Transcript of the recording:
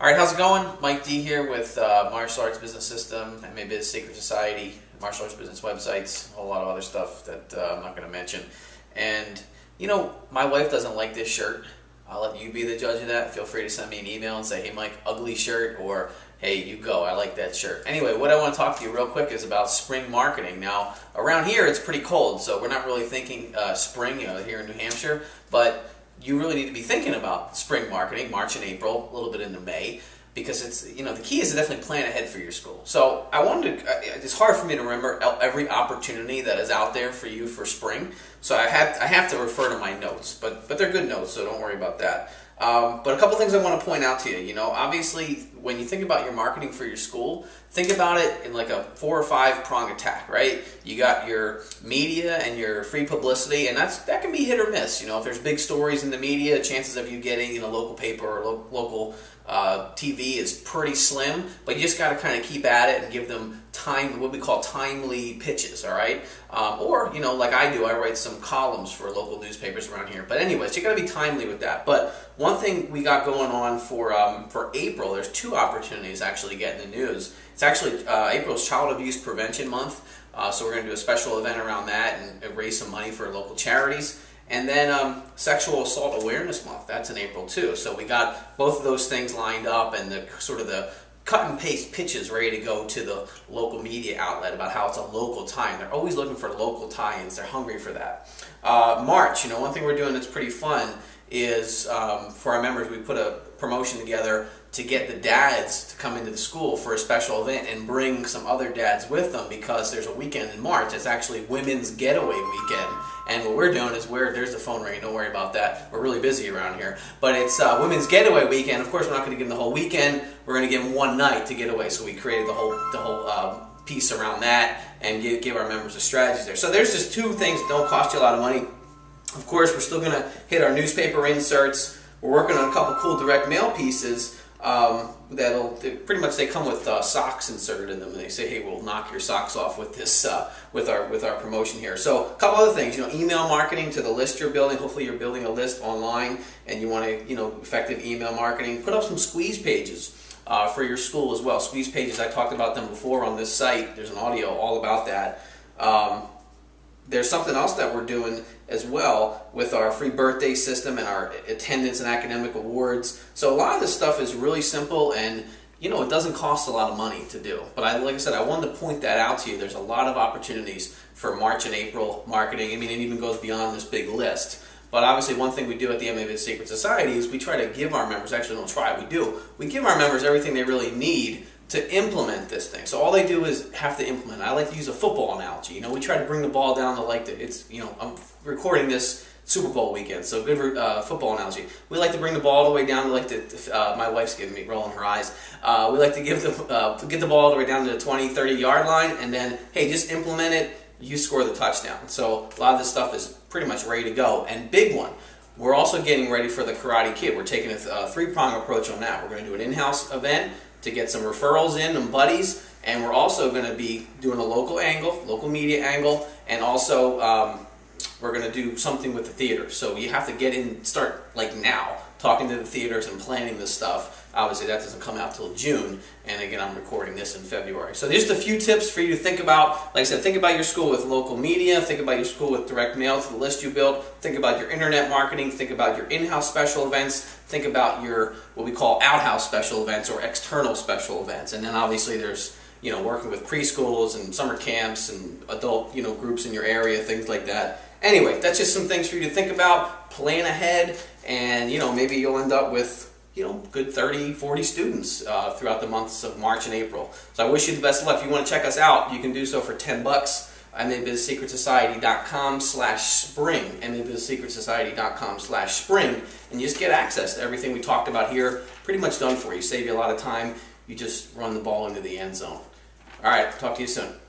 All right, how's it going? Mike D here with Martial Arts Business System, MMA Biz Secret Society, martial arts business websites, a whole lot of other stuff that I'm not going to mention. And, you know, my wife doesn't like this shirt. I'll let you be the judge of that. Feel free to send me an email and say, hey, Mike, ugly shirt, or hey, you go, I like that shirt. Anyway, what I want to talk to you real quick is about spring marketing. Now, around here, it's pretty cold, so we're not really thinking spring here in New Hampshire, but you really need to be thinking about spring marketing, March and April, a little bit into May, because it's, you know, the key is to definitely plan ahead for your school. So I wanted to, it's hard for me to remember every opportunity that is out there for you for spring, so I have to refer to my notes, but they're good notes, so don't worry about that. But a couple things I want to point out to you. You know, obviously, when you think about your marketing for your school, think about it in like a 4 or 5 prong attack, right? You got your media and your free publicity, and that can be hit or miss. You know, if there's big stories in the media, chances of you getting in a local paper or local TV is pretty slim, but you just got to kind of keep at it and give them time, what we call timely pitches, all right? Or, you know, like I do, I write some columns for local newspapers around here. But anyways, you got to be timely with that. But one thing we got going on for April, there's 2 opportunities actually get in the news. It's actually April's Child Abuse Prevention Month, so we're going to do a special event around that and raise some money for local charities. And then Sexual Assault Awareness Month, that's in April too. So we got both of those things lined up, and the sort of the cut and paste pitches ready to go to the local media outlet about how it's a local tie-in. They're always looking for local tie-ins. They're hungry for that. March, you know, one thing we're doing that's pretty fun is for our members, we put a promotion together to get the dads to come into the school for a special event and bring some other dads with them, because there's a weekend in March. It's actually Women's Getaway Weekend. And what we're doing is there's the phone ringing, don't worry about that. We're really busy around here. But it's Women's Getaway Weekend. Of course, we're not going to give them the whole weekend. We're going to give them one night to get away. So we created the whole piece around that and give our members a strategy there. So there's just 2 things that don't cost you a lot of money. Of course, we're still going to hit our newspaper inserts. We're working on a couple cool direct mail pieces pretty much they come with socks inserted in them, and they say, hey, we'll knock your socks off with this with our promotion here. So a couple other things, you know, email marketing to the list you're building. Hopefully you're building a list online and you want to, you know, effective email marketing. Put up some squeeze pages for your school as well. Squeeze pages, I talked about them before on this site. There's an audio all about that. There's something else that we're doing as well with our free birthday system and our attendance and academic awards. So a lot of this stuff is really simple, and you know, it doesn't cost a lot of money to do. But like I said, I wanted to point that out to you. There's a lot of opportunities for March and April marketing. I mean, it even goes beyond this big list. But obviously, one thing we do at the MMA Biz Secret Society is we try to give our members, actually don't try, we do, we give our members everything they really need to implement this thing. So all they do is have to implement it. I like to use a football analogy. You know, we try to bring the ball down to it's, you know, I'm recording this Super Bowl weekend, so good football analogy. We like to bring the ball all the way down to my wife's giving me rolling her eyes. We like to get the ball all the way down to the 20, 30 yard line, and then, hey, just implement it, you score the touchdown. So a lot of this stuff is pretty much ready to go. And big one, we're also getting ready for the Karate Kid. We're taking a 3-prong approach on that. We're going to do an in-house event to get some referrals in and buddies, and we're also going to be doing a local angle, local media angle, and also we're going to do something with the theater. So you have to start like now, talking to the theaters and planning this stuff. Obviously that doesn't come out till June, and again I'm recording this in February. So just a few tips for you to think about. Like I said, think about your school with local media, think about your school with direct mail to the list you build, think about your internet marketing, think about your in-house special events, think about your what we call out-house special events or external special events. And then obviously there's, you know, working with preschools and summer camps and adult, you know, groups in your area, things like that. Anyway, that's just some things for you to think about, plan ahead, and, you know, maybe you'll end up with, you know, good 30, 40 students throughout the months of March and April. So I wish you the best of luck. If you want to check us out, you can do so for $10. MMABizSecretSociety.com/spring, MMABizSecretSociety.com/spring, and you just get access to everything we talked about here, pretty much done for you. Save you a lot of time. You just run the ball into the end zone. All right, talk to you soon.